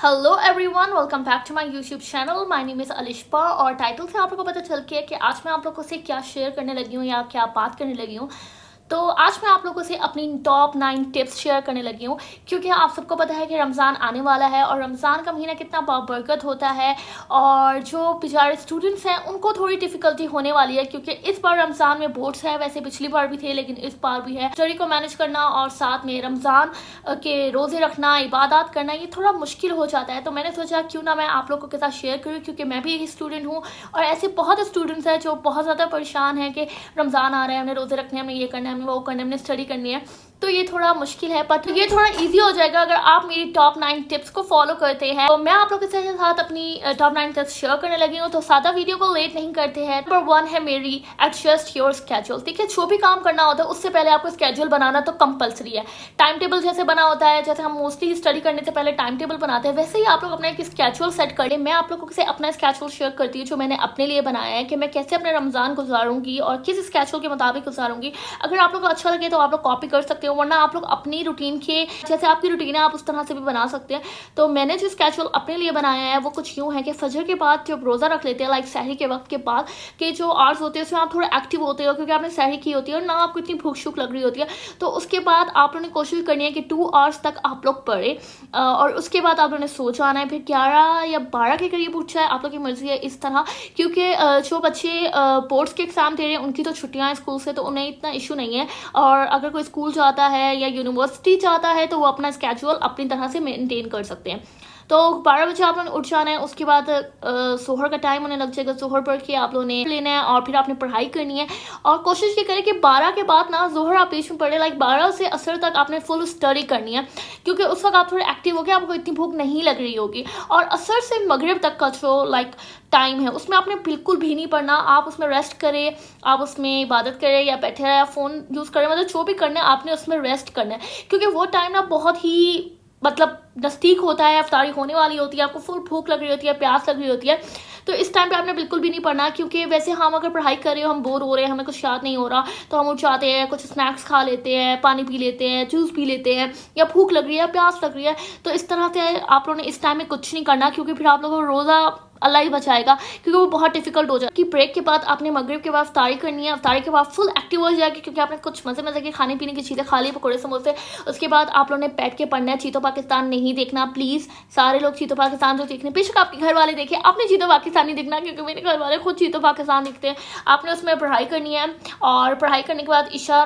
Hello everyone, welcome back to my YouTube channel. My name is Alisha और title से आप लोगों को पता चल गया कि आज मैं आप लोगों से क्या शेयर करने लगी हूँ या क्या बात करने लगी हूँ। तो आज मैं आप लोगों से अपनी टॉप 9 टिप्स शेयर करने लगी हूँ, क्योंकि आप सबको पता है कि रमज़ान आने वाला है और रमज़ान का महीना कितना बाबरकत होता है। और जो बेचारे स्टूडेंट्स हैं उनको थोड़ी डिफ़िकल्टी होने वाली है, क्योंकि इस बार रमज़ान में बोर्ड्स है। वैसे पिछली बार भी थे, लेकिन इस बार भी है। स्टडी को मैनेज करना और साथ में रमज़ान के रोज़े रखना, इबादत करना, ये थोड़ा मुश्किल हो जाता है। तो मैंने सोचा क्यों ना मैं आप लोगों के साथ शेयर करूँ, क्योंकि मैं भी एक स्टूडेंट हूँ और ऐसे बहुत स्टूडेंट्स हैं जो बहुत ज़्यादा परेशान हैं कि रमज़ान आ रहा है, हमने रोज़े रखने हैं, हमें ये करना है, हमें वो करना है, हमने स्टडी करनी है। तो ये थोड़ा मुश्किल है, पर ये थोड़ा इजी हो जाएगा अगर आप मेरी टॉप 9 टिप्स को फॉलो करते हैं। तो मैं आप लोगों के साथ अपनी टॉप 9 टिप्स शेयर करने लगी हूँ। तो सादा वीडियो को लेट नहीं करते हैं। नंबर 1 है मेरी एडजस्ट योर स्केड्यूल। देखिए, जो भी काम करना होता है उससे पहले आपको स्केड्यूल बनाना तो कंपलसरी है। टाइम टेबल जैसे बना होता है, जैसे हम मोस्टली स्टडी करने से पहले टाइम टेबल बनाते हैं, वैसे ही आप लोग अपना एक स्केड्यूल सेट कर लें। मैं आप लोगों से अपना स्केड्यूल शेयर करती हूँ जो मैंने अपने लिए बनाया है कि मैं कैसे अपने रमज़ान गुजारूंगी और किस स्केड्यूल के मुताबिक गुजारूंगी। अगर आप लोग को अच्छा लगे तो आप लोग कॉपी कर सकते हो, वरना आप लोग अपनी रूटीन के जैसे आपकी रूटीन है आप उस तरह से भी बना सकते हैं। तो मैंने जो स्केड्यूल अपने लिए बनाया है वो कुछ यूँ है कि फजर के बाद जब रोज़ा रख लेते हैं, लाइक सहरी के वक्त के बाद के जो आवर्स होते हैं उसमें आप थोड़ा एक्टिव होते हो, क्योंकि आपने सहरी की होती है और ना आपको इतनी भूख शूख लग रही होती है। तो उसके बाद आप लोगों ने कोशिश करनी है कि 2 आवर्स तक आप लोग पढ़े और उसके बाद आप लोगों ने सो जाना है। फिर 11 या 12 के करीब उठ जाए, आप लोग की मर्जी है इस तरह, क्योंकि जो बच्चे बोर्ड्स के एग्जाम दे रहे हैं उनकी तो छुट्टियां हैं स्कूल से, तो उन्हें इतना इशू नहीं है। और अगर कोई स्कूल जाता है या यूनिवर्सिटी जाता है तो वो अपना स्केड्यूल अपनी तरह से मेंटेन कर सकते हैं। तो 12 बजे आप लोगों ने उठ जाना है। उसके बाद जोहर का टाइम होने लग जाएगा। जोहर पढ़ के आप लोगों ने लेना है और फिर आपने पढ़ाई करनी है। और कोशिश ये करें कि 12 के बाद ना जोहर आप बीच में पढ़े, लाइक 12 से असर तक आपने फुल स्टडी करनी है, क्योंकि उस वक्त आप थोड़े एक्टिव हो गए, आपको इतनी भूख नहीं लग रही होगी। और असर से मगरिब तक का जो लाइक टाइम है उसमें आपने बिल्कुल भी नहीं पढ़ना। आप उसमें रेस्ट करें, आप उसमें इबादत करें या बैठे रहें या फ़ोन यूज़ करें, मतलब जो भी करना है आपने उसमें रेस्ट करना है, क्योंकि वो टाइम ना बहुत ही मतलब नज़दीक होता है, अफ्तारी होने वाली होती है, आपको फुल भूख लग रही होती है, प्यास लग रही होती है। तो इस टाइम पे आपने बिल्कुल भी नहीं पढ़ना, क्योंकि वैसे हम अगर पढ़ाई कर रहे हो, हम बोर हो रहे हैं, हमें कुछ याद नहीं हो रहा, तो हम उठ जाते हैं, कुछ स्नैक्स खा लेते हैं, पानी पी लेते हैं, जूस पी लेते हैं, या भूख लग रही है, प्यास लग रही है। तो इस तरह से आप लोगों ने इस टाइम में कुछ नहीं करना, क्योंकि फिर आप लोगों को रोज़ा अल्लाह ही बचाएगा, क्योंकि वो बहुत डिफिकल्ट हो जाए। कि ब्रेक के बाद आपने मगरिब के बाद अफ्तारी करनी है। अफ्तारी के बाद फुल एक्टिव हो जाएगी, क्योंकि आपने कुछ मज़े मज़े के खाने पीने की चीज़ें खा ली, पकौड़े समोसे। उसके बाद आप लोगों ने बैठ के पढ़ना है। चीतो पाकिस्तान नहीं देखना प्लीज़। सारे लोग चीतो पाकिस्तान जो देखने, बेशक आपके घर वाले देखे, आपने चीतो पाकिस्तान नहीं देखना, क्योंकि मेरे घर वाले खुद चीतो पाकिस्तान देखते हैं। आपने उसमें पढ़ाई करनी है और पढ़ाई करने के बाद ईशा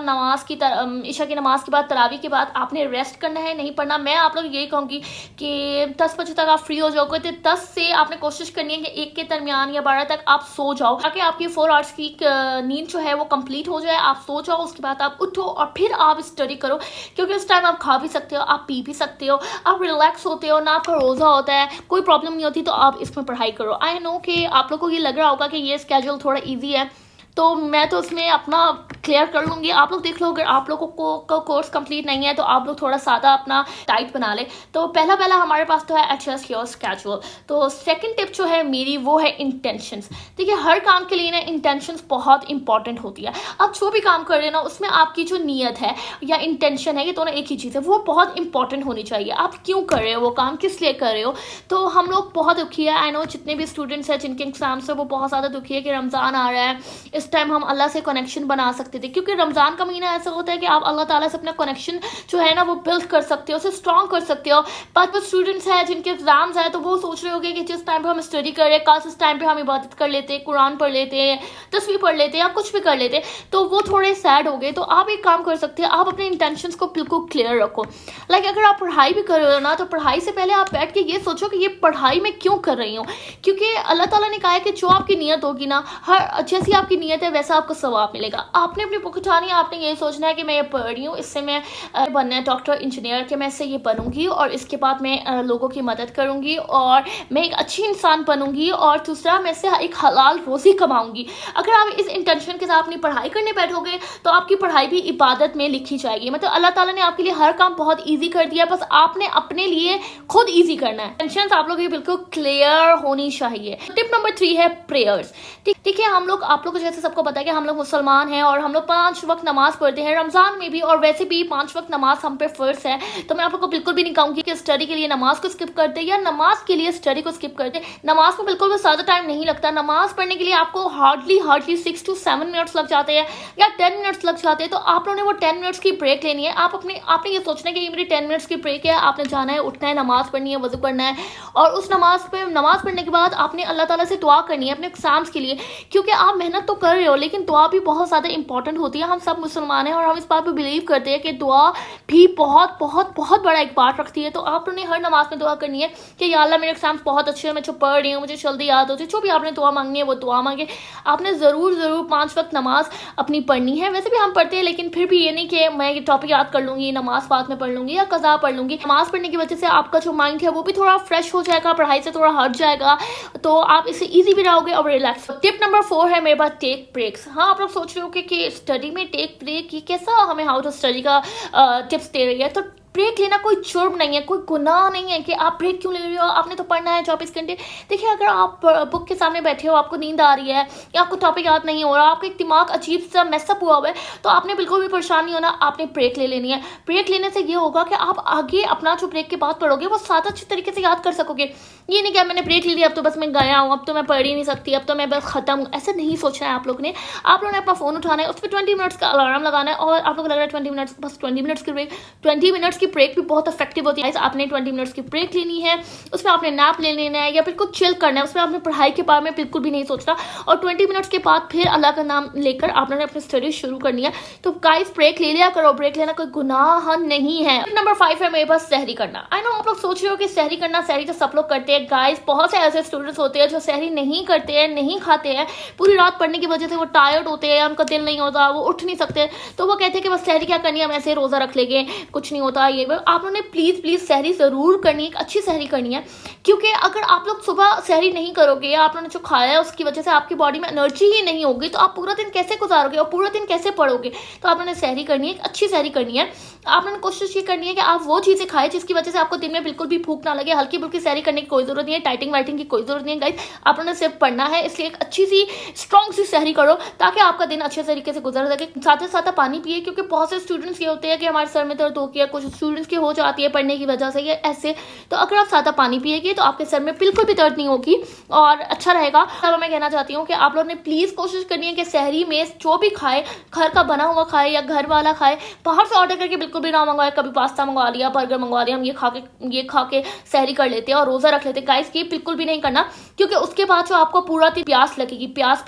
की नमाज के बाद तरावी के बाद आपने रेस्ट करना है, नहीं पढ़ना। मैं आप लोग यही कहूँगी कि 10 बजे तक आप फ्री हो जाओगे, तो 10 से आपने कोशिश करनी है कि 1 के दरमियान या 12 तक आप सो जाओ, ताकि आपकी 4 आवर्स की नींद जो है वो कंप्लीट हो जाए। आप सो जाओ, उसके बाद आप उठो और फिर आप स्टडी करो, क्योंकि उस टाइम आप खा भी सकते हो, आप पी भी सकते हो, आप रिलैक्स होते हो, ना आपका रोज़ा होता है, कोई प्रॉब्लम नहीं होती। तो आप इसमें पढ़ाई करो। आई नो कि आप लोगों को ये लग रहा होगा कि ये स्केड्यूल थोड़ा ईजी है, तो मैं तो उसमें अपना क्लियर कर लूँगी। आप लोग देख लो, अगर आप लोगों को कोर्स कंप्लीट नहीं है तो आप लोग थोड़ा सादा अपना टाइट बना ले। तो पहला हमारे पास तो है एडजस्ट योर स्केड्यूल। तो सेकंड टिप जो है मेरी वो है इंटेंशंस। देखिए, हर काम के लिए ना इंटेंशंस बहुत इंपॉर्टेंट होती है। आप जो भी काम कर रहे हो ना, उसमें आपकी जो नीयत है या इंटेंशन है, ये दोनों एक ही चीज़ है, वो बहुत इंपॉर्टेंट होनी चाहिए। आप क्यों कर रहे हो वो काम, किस लिए कर रहे हो। तो हम लोग बहुत दुखी है, आई नो जितने भी स्टूडेंट्स हैं जिनके एग्जाम्स है वो बहुत ज़्यादा दुखी है कि रमज़ान आ रहा है, इस टाइम हम अल्लाह से कनेक्शन बना सकते थे, क्योंकि रमज़ान का महीना ऐसा होता है कि आप अल्लाह ताला से अपना कनेक्शन जो है ना वो बिल्ड कर सकते हो, उसे स्ट्रॉन्ग कर सकते हो। पर स्टूडेंट्स हैं जिनके एग्जाम्स हैं, तो वो सोच रहे होंगे कि जिस टाइम पे हम स्टडी कर रहे हैं, काश इस टाइम पे हम इबादत कर लेते, कुरान पढ़ लेते, तस्वीर पढ़ लेते या कुछ भी कर लेते, तो वो थोड़े सैड हो गए। तो आप एक काम कर सकते हैं, आप अपने इंटेंशंस को बिल्कुल क्लियर रखो। लाइक अगर आप पढ़ाई भी कर रहे हो ना, तो पढ़ाई से पहले आप बैठ के ये सोचो कि ये पढ़ाई मैं क्यों कर रही हूँ, क्योंकि अल्लाह ताला ने कहा है कि जो आपकी नीयत होगी ना, हर जैसी आपकी नीयत है वैसा आपको सवाब मिलेगा। आपने अपनी बुक उठानी है, आपने ये सोचना है कि मैं ये पढ़ रही हूँ, इससे मैं बनना है डॉक्टर, इंजीनियर, कि मैं इससे ये बनूंगी और इसके बाद मैं लोगों की मदद करूंगी और मैं एक अच्छी इंसान बनूंगी और दूसरा मैं इससे एक हलाल रोज़ी कमाऊंगी। अगर आप इस इंटेंशन के साथ अपनी पढ़ाई करने बैठोगे तो आपकी पढ़ाई भी इबादत में लिखी जाएगी। मतलब अल्लाह ताला ने आपके लिए हर काम बहुत ईजी कर दिया, बस आपने अपने लिए खुद ईजी करना है। टेंशन आप लोगों की बिल्कुल क्लियर होनी चाहिए। टिप नंबर 3 है प्रेयर्स। ठीक है, हम लोग आप लोग को जैसे सबको पता है कि हम लोग मुसलमान हैं और हम लोग 5 वक्त नमाज पढ़ते हैं, रमज़ान में भी और वैसे भी 5 वक्त नमाज हम पे फ़र्ज है। तो मैं आप लोग को बिल्कुल भी नहीं कहूँगी कि स्टडी के लिए नमाज को स्किप करते या नमाज के लिए स्टडी को स्किप करते। नमाज में बिल्कुल भी ज़्यादा टाइम नहीं लगता। नमाज पढ़ने के लिए आपको हार्डली 6 to 7 मिनट्स लग जाते हैं या 10 मिनट्स लग जाते हैं। तो आप लोगों ने वो 10 मिनट्स की ब्रेक लेनी है। आपने ये सोचना है कि ये मेरी 10 मिनट्स की ब्रेक है, आपने जाना है, उठना है, नमाज पढ़नी है, वज़ू करना है और उस नमाज पढ़ने के बाद आपने अल्लाह ताला से दुआ करनी है अपने एग्जाम्स के लिए, क्योंकि आप मेहनत तो कर रहे हो लेकिन दुआ भी बहुत ज़्यादा इंपॉर्टेंट होती है। हम सब मुसलमान हैं और हम इस बात पर बिलीव करते हैं कि दुआ भी बहुत बहुत बहुत बड़ा एक पार्ट रखती है। तो आपने हर नमाज में दुआ करनी है कि या अल्लाह मेरे एग्जाम्स बहुत अच्छे हैं, मैं जो पढ़ रही हूँ मुझे जल्दी याद होती है। जो भी आपने दुआ मांगनी है वो दुआ मांगे। आपने ज़रूर 5 वक्त नमाज अपनी पढ़नी है। वैसे भी हम पढ़ते हैं लेकिन फिर भी ये नहीं कि मैं ये टॉपिक याद कर लूँगी, नमाज बाद में पढ़ लूँगी या कज़ा पढ़ लूँगी। नमाज पढ़ने की वजह से आपका जो माइंड है वो भी थोड़ा फ्रेश हो जाएगा, पढ़ाई से थोड़ा हट जाएगा, तो आप इससे ईजी भी रहोगे और रिलैक्स। टिप नंबर 4 है मेरे पास टेक ब्रेक्स। हाँ, आप लोग सोच रहे हो कि स्टडी में टेक ब्रेक, ये कैसा हमें हाउ टू स्टडी का टिप्स दे रही है। तो ब्रेक लेना कोई जुर्म नहीं है, कोई गुनाह नहीं है कि आप ब्रेक क्यों ले रहे हो, आपने तो पढ़ना है 24 घंटे। देखिए, अगर आप बुक के सामने बैठे हो, आपको नींद आ रही है या आपको टॉपिक याद नहीं हो रहा, आपका एक दिमाग अजीब सा मैसअप हुआ हुआ है, तो आपने बिल्कुल भी परेशान नहीं होना, आपने ब्रेक ले लेनी है। ब्रेक लेने से ये होगा कि आप आगे अपना जो ब्रेक के बाद पढ़ोगे वो ज़्यादा अच्छे तरीके से याद कर सकोगे। ये नहीं कि मैंने ब्रेक ले लिया, अब तो बस मैं गया हूँ, अब तो मैं पढ़ ही नहीं सकती, अब तो मैं बस ख़त्म हूँ। ऐसा नहीं सोचना है आप लोग ने। आप लोगों ने अपना फ़ोन उठाना है, उस पर 20 मिनट्स का अलार्म लगाना है और आप लोग लग रहा है 20 मिनट्स, बस 20 मिनट्स की ब्रेक। 20 मिनट्स की ब्रेक भी बहुत इफेक्टिव होती है। आपने 20 मिनट्स की ब्रेक लेनी है, उसमें आपने नैप ले लेना है या फिर कुछ चिल करना है, उसमें आपने पढ़ाई के बारे में बिल्कुल भी नहीं सोचना और 20 मिनट्स के बाद फिर अल्लाह का नाम लेकर आपने अपनी स्टडी शुरू करनी है। तो गाइस, ब्रेक ले लिया करो, ब्रेक लेना कोई गुनाह नहीं है। नंबर 5 है मेरे पास सहरी करना। आई नो आप लोग सोच रहे हो कि सहरी करना, सहरी तो सब लोग करते हैं। गाइस, बहुत से ऐसे स्टूडेंट्स होते हैं जो सहरी नहीं करते हैं, नहीं खाते हैं, पूरी रात पढ़ने की वजह से वो टायर्ड होते हैं, उनका दिल नहीं होता, वो उठ नहीं सकते, तो वो कहते हैं कि बस सहरी क्या करनी है, हम ऐसे रोज़ा रख लेंगे, कुछ नहीं होता। ये आप लोगों ने प्लीज़ सहरी ज़रूर करनी है, एक अच्छी सहरी करनी है, क्योंकि अगर आप लोग सुबह सहरी नहीं करोगे या आप लोगों ने जो खाया है उसकी वजह से आपकी बॉडी में एनर्जी ही नहीं होगी, तो आप पूरा दिन कैसे गुजारोगे और पूरा दिन कैसे पढ़ोगे। तो आप लोगों ने सहरी करनी है, एक अच्छी सहरी करनी है। आप लोगों ने कोशिश ये करनी है कि आप वो चीज़ें खाएं जिसकी वजह से आपको दिन में बिल्कुल भी भूख ना लगे। हल्की फुल्की सहरी करने की कोई ज़रूरत नहीं है, टाइटिंग वाइटिंग की कोई ज़रूरत नहीं है गाइस। आप लोगों ने सिर्फ पढ़ना है, इसलिए एक अच्छी सी स्ट्रॉन्ग सी सहरी करो ताकि आपका दिन अच्छे तरीके से गुजर सके। साथ ही साथ पानी पिए, क्योंकि बहुत से स्टूडेंट्स ये होते हैं कि हमारे सर में दर्द हो गया, कुछ स्टूडेंट्स की हो जाती है पढ़ने की वजह से या ऐसे। तो अगर आप सादा पानी पिएंगे तो आपके सर में बिल्कुल भी दर्द नहीं होगी और अच्छा रहेगा। अब मैं कहना चाहती हूँ कि आप लोगों ने प्लीज़ कोशिश करनी है कि सहरी में जो भी खाए, घर का बना हुआ खाए या घर वाला खाए, बाहर से ऑर्डर करके बिल्कुल भी ना मंगवाए। कभी पास्ता मंगवा लिया, बर्गर मंगवा लिया, हम ये खा के सहरी कर लेते हैं और रोज़ा रख लेते हैं। गाइस, ये बिल्कुल भी नहीं करना, क्योंकि उसके बाद जो आपको पूरा दिन प्यास लगेगी, प्यास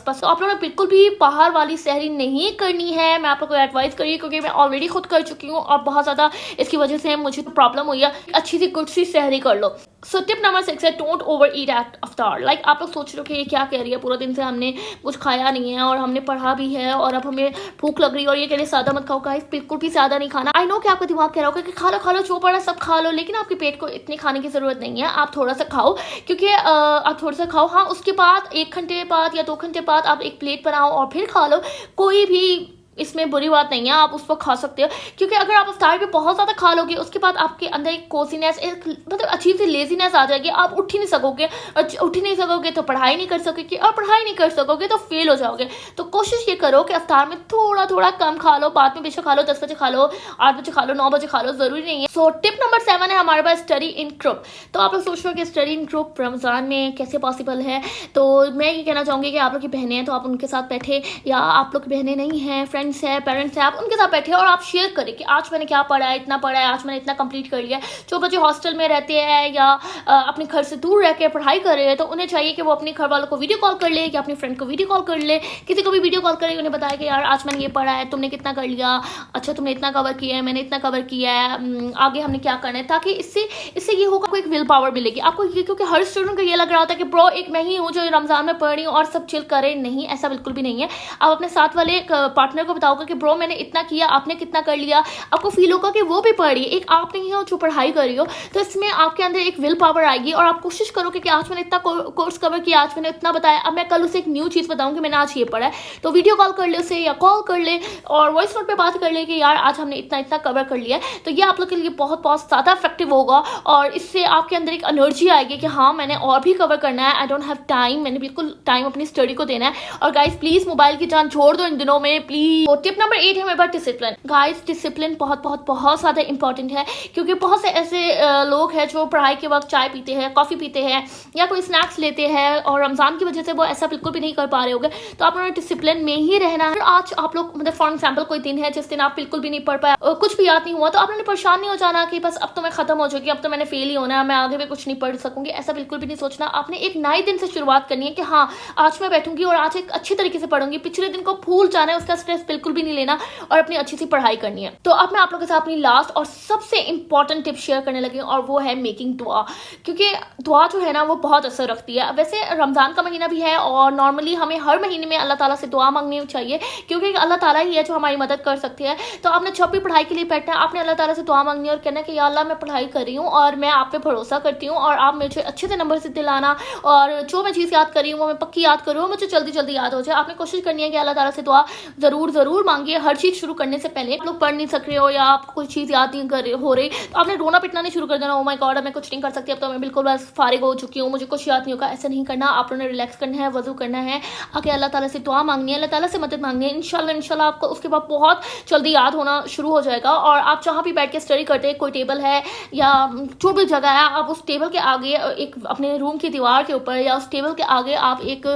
बस। तो आप लोगों ने बिल्कुल भी बाहर वाली सहरी नहीं करनी है। मैं आप लोगों को एडवाइस करिए, क्योंकि मैं ऑलरेडी खुद कर चुकी हूँ और बहुत ज़्यादा इसकी वजह से मुझे प्रॉब्लम हुई है। अच्छी सी गुड सी सहरी कर लो। सो टिप नंबर 6 है डोंट ओवर ईट एट अफ्तार। लाइक आप लोग सोच रहे हो कि ये क्या कह रही है, पूरा दिन से हमने कुछ खाया नहीं है और हमने पढ़ा भी है और अब हमें भूख लग रही है और ये कह रही सादा मत खाओ। गाइस, बिल्कुल भी सादा नहीं खाना। आई नो कि आपका दिमाग कह रहा होगा कि खा लो जो पड़ा सब खा लो, लेकिन आपके पेट को इतनी खाने की ज़रूरत नहीं है। आप थोड़ा सा खाओ, क्योंकि आप थोड़ा सा खाओ। हाँ, उसके बाद 1 घंटे बाद या 2 घंटे बाद आप एक प्लेट बनाओ और फिर खा लो। कोई भी इसमें बुरी बात नहीं है, आप उस वक्त खा सकते हो, क्योंकि अगर आप अफ्तार पे बहुत ज़्यादा खा लोगे उसके बाद आपके अंदर एक कोसीनेस, एक मतलब अजीब सी लेजीनेस आ जाएगी। आप उठ ही नहीं सकोगे और उठ ही नहीं सकोगे तो पढ़ाई नहीं कर सकोगे और पढ़ाई नहीं कर सकोगे तो फेल हो जाओगे। तो कोशिश ये करो कि अफ्तार में थोड़ा थोड़ा कम खा लो, बाद में बेशक खा लो, 10 बजे खा लो, 8 बजे खा लो, 9 बजे खा लो, ज़रूरी नहीं है। सो टिप नंबर 7 है हमारे पास स्टडी इन ग्रुप। तो आप लोग सोच रहे हो कि स्टडी इन ग्रुप रमज़ान में कैसे पॉसिबल है, तो मैं ये कहना चाहूँगी कि आप लोग की बहनें हैं तो आप उनके साथ बैठे, या आप लोग की बहनें नहीं हैं, फ्रेंड्स हैं, पेरेंट्स हैं, आप उनके साथ बैठे और आप शेयर करें कि आज मैंने क्या पढ़ा है, इतना पढ़ा है, आज मैंने इतना कंप्लीट कर लिया है। जो बच्चे हॉस्टल में रहते हैं या अपने घर से दूर रह के पढ़ाई कर रहे हैं, तो उन्हें चाहिए कि वो अपने घर वालों को वीडियो कॉल कर ले या अपने फ्रेंड को वीडियो कॉल कर ले, किसी को भी वीडियो कॉल करे, उन्हें बताया कि यार आज मैंने ये पढ़ा है, तुमने कितना कर लिया, अच्छा तुमने इतना कवर किया है, मैंने इतना कवर किया है, आगे हमने क्या करना है, ताकि इससे ये होगा आपको एक विल पावर मिलेगी आपको ये। क्योंकि हर स्टूडेंट को ये लग रहा होता है कि ब्रो एक मैं ही हूँ जो रमज़ान में पढ़ रही हूँ और सब चिल करे। नहीं, ऐसा बिल्कुल भी नहीं है। आप अपने साथ वाले पार्टनर को बताओगे कि ब्रो मैंने इतना किया, आपने कितना कर लिया, आपको फील होगा कि वो भी पढ़ रही है, एक आप नहीं हो जो पढ़ाई कर रही हो। तो इसमें आपके अंदर एक विल पावर आएगी और आप कोशिश करोगे कि आज मैंने इतना कोर्स कवर किया, आज मैंने इतना बताया, अब मैं कल उसे एक न्यू चीज़ बताऊंगी मैंने आज ये पढ़ा है, तो वीडियो कॉल कर ले उसे या कॉल कर ले और वॉइस नोट पे बात कर ले कि यार आज हमने इतना इतना कवर कर लिया है। तो ये आप लोग के लिए बहुत बहुत ज़्यादा इफेक्टिव होगा और इससे आपके अंदर एक एनर्जी आएगी कि हाँ मैंने और भी कवर करना है, आई डोंट हैव टाइम, मैंने बिल्कुल टाइम अपनी स्टडी को देना है। और गाइस प्लीज मोबाइल की जान छोड़ दो इन दिनों में प्लीज। टिप नंबर 8 है मेरे पास डिसिप्लिन। गाइस डिसिप्लिन बहुत बहुत बहुत ज्यादा इंपॉर्टेंट है क्योंकि बहुत से ऐसे लोग हैं जो पढ़ाई के वक्त चाय पीते हैं, कॉफी पीते हैं या कोई स्नैक्स लेते हैं और रमजान की वजह से वो ऐसा बिल्कुल भी नहीं कर पा रहे होंगे। तो आप लोगों ने डिसिप्लिन में ही रहना है। आज आप लोग मतलब फॉर एग्जाम्पल कोई दिन है जिस दिन आप बिल्कुल भी नहीं पढ़ पाए, कुछ भी याद नहीं हुआ, तो आप लोगों ने परेशान नहीं हो जाना कि बस अब तो मैं खत्म हो चुकी, अब तो मैंने फेल ही होना है, मैं आगे भी कुछ नहीं पढ़ सकूंगी, ऐसा बिल्कुल भी नहीं सोचना। आपने एक नए दिन से शुरुआत करनी है कि हाँ आज मैं बैठूंगी और आज एक अच्छी तरीके से पढ़ूंगी, पिछले दिन को भूल जाना है, उसका स्ट्रेस बिल्कुल भी नहीं लेना और अपनी अच्छी सी पढ़ाई करनी है। तो अब मैं आप लोगों के साथ अपनी लास्ट और सबसे इंपॉर्टेंट टिप शेयर करने लगी और वो है मेकिंग दुआ, क्योंकि दुआ जो है ना वो बहुत असर रखती है। वैसे रमजान का महीना भी है और नॉर्मली हमें हर महीने में अल्लाह ताला से दुआ मांगनी चाहिए क्योंकि अल्लाह ताला ही है जो हमारी मदद कर सकती है। तो आपने जब भी पढ़ाई के लिए बैठना है आपने अल्लाह ताला से दुआ मांगनी है और कहना है कि या अल्लाह मैं पढ़ाई कर रही हूँ और मैं आप पे भरोसा करती हूँ और आप मुझे अच्छे से नंबर से दिलाना और जो मैं चीज़ याद कर रही हूँ वो मैं पक्की याद करूँ, मुझे जल्दी जल्दी याद हो जाए। आपने कोशिश करनी है कि अल्लाह ताला से दुआ ज़रूर मांगिए हर चीज़ शुरू करने से पहले। आप लोग पढ़ नहीं सक रहे हो या आपको कोई चीज़ याद नहीं कर हो रही तो आपने रोना पिटना नहीं शुरू कर देना, ओ माय गॉड अब मैं कुछ नहीं कर सकती, अब तो मैं बिल्कुल बस फारिग हो चुकी हूँ, मुझे कुछ याद नहीं होगा। ऐसा नहीं करना, आप लोगों ने रिलैक्स करना है, वजू करना है, आके अल्लाह ताला से दुआ मांगनी है, अल्लाह ताला से मदद मांगनी है। इंशाल्लाह आपको उसके बाद बहुत जल्दी याद होना शुरू हो जाएगा। और आप जहाँ भी बैठ के स्टडी करते हैं, कोई टेबल है या जो भी जगह है, आप उस टेबल के आगे एक अपने रूम की दीवार के ऊपर या उस टेबल के आगे आप एक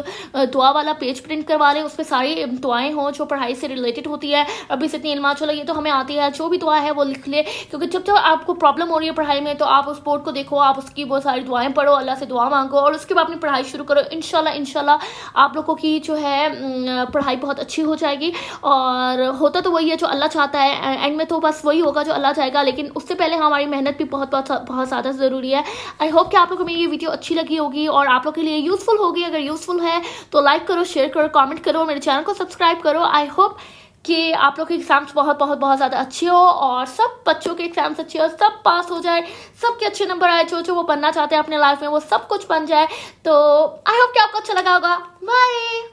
दुआ वाला पेज प्रिंट करवा लें, उस पर सारी दुआएं हों जो पढ़ाई से रिलेटेड होती है। अभी से इतनी इल्मा चलो ये तो हमें आती है, जो भी दुआ है वो लिख ले, क्योंकि जब आपको प्रॉब्लम हो रही है पढ़ाई में तो आप उस बोर्ड को देखो, आप उसकी वो सारी दुआएं पढ़ो, अल्लाह से दुआ मांगो और उसके बाद अपनी पढ़ाई शुरू करो। इंशाल्लाह आप लोगों की जो है पढ़ाई बहुत अच्छी हो जाएगी। और होता तो वही है जो अल्लाह चाहता है, एंड में तो बस वही होगा जो अल्लाह चाहेगा, लेकिन उससे पहले हमारी मेहनत भी बहुत ज़्यादा ज़रूरी है। आई होप कि आप लोगों को मेरी ये वीडियो अच्छी लगी होगी और आप लोग के लिए यूज़फुल होगी। अगर यूज़फुल है तो लाइक करो, शेयर करो, कमेंट करो, मेरे चैनल को सब्सक्राइब करो। आई होप कि आप लोग के एग्जाम्स बहुत ज़्यादा अच्छे हो और सब बच्चों के एग्जाम्स अच्छे हो, सब पास हो जाए, सबके अच्छे नंबर आए, जो वो बनना चाहते हैं अपने लाइफ में वो सब कुछ बन जाए। तो आई होप कि आपको अच्छा लगा होगा। बाय।